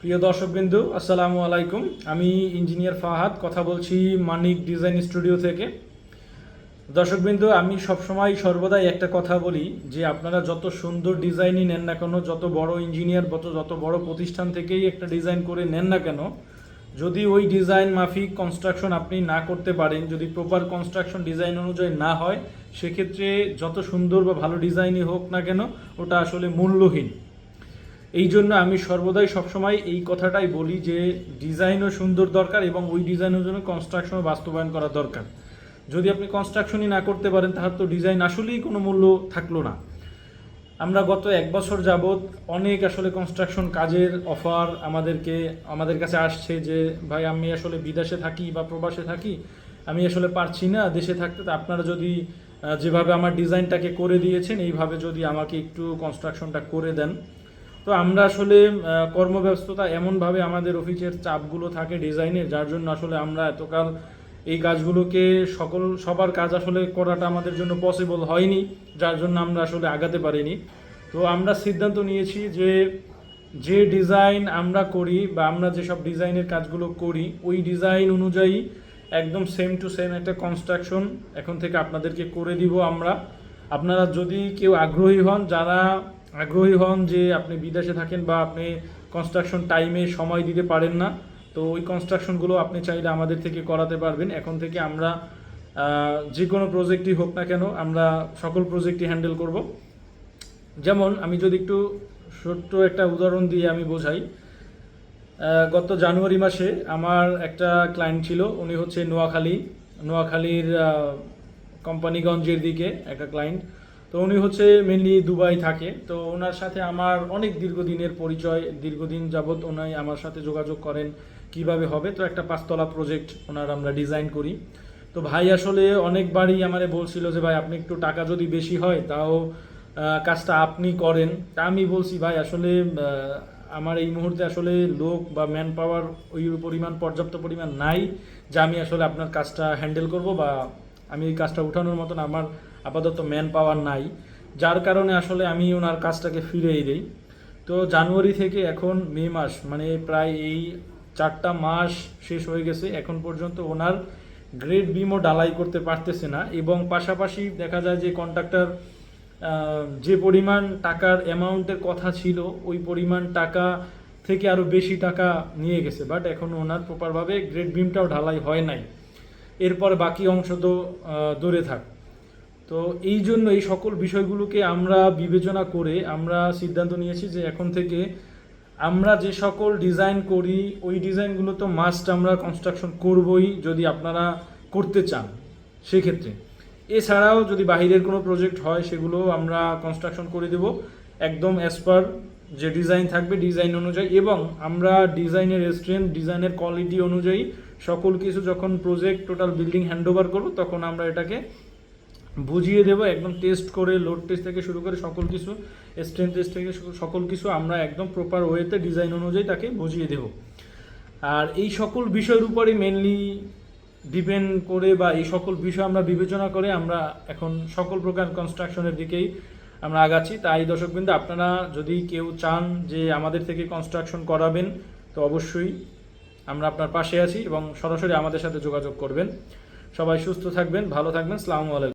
প্রিয় দর্শকবৃন্দু, আসসালামু আলাইকুম। আমি ইঞ্জিনিয়ার ফাহাদ কথা বলছি মানিক ডিজাইন স্টুডিও থেকে। দর্শকবৃন্দু, আমি সবসময় সর্বদাই একটা কথা বলি যে আপনারা যত সুন্দর ডিজাইনই নেন না কেন, যত বড় ইঞ্জিনিয়ার যত বড় প্রতিষ্ঠান থেকেই একটা ডিজাইন করে নেন না কেন, যদি ওই ডিজাইন মাফিক কনস্ট্রাকশন আপনি না করতে পারেন, যদি প্রপার কনস্ট্রাকশন ডিজাইন অনুযায়ী না হয়, সেক্ষেত্রে যত সুন্দর বা ভালো ডিজাইনই হোক না কেন ওটা আসলে মূল্যহীন। এই জন্য আমি সর্বদাই সবসময় এই কথাটাই বলি যে ডিজাইনও সুন্দর দরকার এবং ওই ডিজাইনের জন্য কনস্ট্রাকশনও বাস্তবায়ন করা দরকার। যদি আপনি কনস্ট্রাকশনই না করতে পারেন তাহলে তো ডিজাইন আসলেই কোনো মূল্য থাকলো না। আমরা গত 1 বছর যাবৎ অনেক আসলে কনস্ট্রাকশন কাজের অফার আমাদের কাছে আসছে যে ভাই, আমি আসলে বিদেশে থাকি বা প্রবাসে থাকি, আমি আসলে পারছি না দেশে থাকতে, তো আপনারা যদি যেভাবে আমার ডিজাইনটাকে করে দিয়েছেন এইভাবে যদি আমাকে একটু কনস্ট্রাকশনটা করে দেন। তো আমরা আসলে কর্মব্যস্ততা এমনভাবে আমাদের অফিসের চাপগুলো থাকে ডিজাইনের, যার জন্য আসলে আমরা এতকাল এই কাজগুলোকে সবার কাজ আসলে করাটা আমাদের জন্য পসিবল হয়নি, যার জন্য আমরা আসলে আগাতে পারিনি। তো আমরা সিদ্ধান্ত নিয়েছি যে যে ডিজাইন আমরা করি বা আমরা যেসব ডিজাইনের কাজগুলো করি ওই ডিজাইন অনুযায়ী একদম সেম টু সেম একটা কনস্ট্রাকশন এখন থেকে আপনাদেরকে করে দিব আমরা। আপনারা যদি কেউ যারা আগ্রহী হন যে আপনি বিদেশে থাকেন বা আপনি কনস্ট্রাকশন টাইমে সময় দিতে পারেন না, তো ওই কনস্ট্রাকশনগুলো আপনি চাইলে আমাদের থেকে করাতে পারবেন। এখন থেকে আমরা যে কোনো প্রজেক্টই হোক না কেন আমরা সকল প্রজেক্টই হ্যান্ডেল করব। যেমন আমি যদি একটু ছোট্ট একটা উদাহরণ দিয়ে আমি বোঝাই, গত জানুয়ারি মাসে আমার একটা ক্লায়েন্ট ছিল, উনি হচ্ছে নোয়াখালীর কোম্পানিগঞ্জের দিকে একটা ক্লায়েন্ট। তো উনি হচ্ছে মেনলি দুবাই থাকে। তো ওনার সাথে আমার অনেক দীর্ঘদিনের পরিচয়, দীর্ঘদিন যাবৎ উনি আমার সাথে যোগাযোগ করেন কিভাবে হবে। তো একটা 5 তলা প্রজেক্ট ওনার আমরা ডিজাইন করি। তো ভাই আসলে অনেকবারই আমারে বলছিল যে ভাই, আপনি একটু টাকা যদি বেশি হয় তাও কাজটা আপনি করেন। তা আমি বলছি ভাই, আসলে আমার এই মুহূর্তে আসলে লোক বা ম্যান পাওয়ার ওই পর্যাপ্ত পরিমাণ নাই যে আমি আসলে আপনার কাজটা হ্যান্ডেল করব, বা আমি এই কাজটা উঠানোর মতন আমার আপাতত ম্যান পাওয়ার নাই, যার কারণে আসলে আমি ওনার কাজটাকে ফিরিয়ে দিই। তো জানুয়ারি থেকে এখন মে মাস, মানে প্রায় এই 4টা মাস শেষ হয়ে গেছে, এখন পর্যন্ত ওনার গ্রেড বিমও ডালাই করতে পারতেছে না। এবং পাশাপাশি দেখা যায় যে কন্ট্রাক্টর যে পরিমাণ টাকার অ্যামাউন্টের কথা ছিল ওই পরিমাণ টাকা থেকে আরও বেশি টাকা নিয়ে গেছে, বাট এখন ওনার প্রপারভাবে গ্রেড বিমটাও ঢালাই হয় নাই। এরপর বাকি অংশ তো দূরে থাক। তো এই জন্য এই সকল বিষয়গুলোকে আমরা বিবেচনা করে আমরা সিদ্ধান্ত নিয়েছি যে এখন থেকে আমরা যে সকল ডিজাইন করি ওই ডিজাইনগুলো তো মাস্ট আমরা কনস্ট্রাকশন করবই যদি আপনারা করতে চান সেক্ষেত্রে। এছাড়াও যদি বাহিরের কোনো প্রজেক্ট হয় সেগুলো আমরা কনস্ট্রাকশন করে দেব একদম অ্যাজ পার যে ডিজাইন থাকবে ডিজাইন অনুযায়ী। এবং আমরা ডিজাইনের স্ট্রেংথ, ডিজাইনের কোয়ালিটি অনুযায়ী সকল কিছু যখন প্রজেক্ট টোটাল বিল্ডিং হ্যান্ডওভার করব তখন আমরা এটাকে বুঝিয়ে দেবো একদম টেস্ট করে, লোড টেস্ট থেকে শুরু করে সকল কিছু, স্ট্রেংথ টেস্ট থেকে সকল কিছু আমরা একদম প্রপার ওয়েতে ডিজাইন অনুযায়ী তাকে বুঝিয়ে দেব। আর এই সকল বিষয়ের উপরে মেনলি ডিপেন্ড করে বা এই সকল বিষয় আমরা বিবেচনা করে আমরা এখন সকল প্রকার কনস্ট্রাকশনের দিকেই আমরা আগাচ্ছি। তাই দর্শকবৃন্দ, আপনারা যদি কেউ চান যে আমাদের থেকে কনস্ট্রাকশন করাবেন তো অবশ্যই আমরা আপনার পাশে আছি এবং সরাসরি আমাদের সাথে যোগাযোগ করবেন। সবাই সুস্থ থাকবেন, ভালো থাকবেন। আসসালামু আলাইকুম।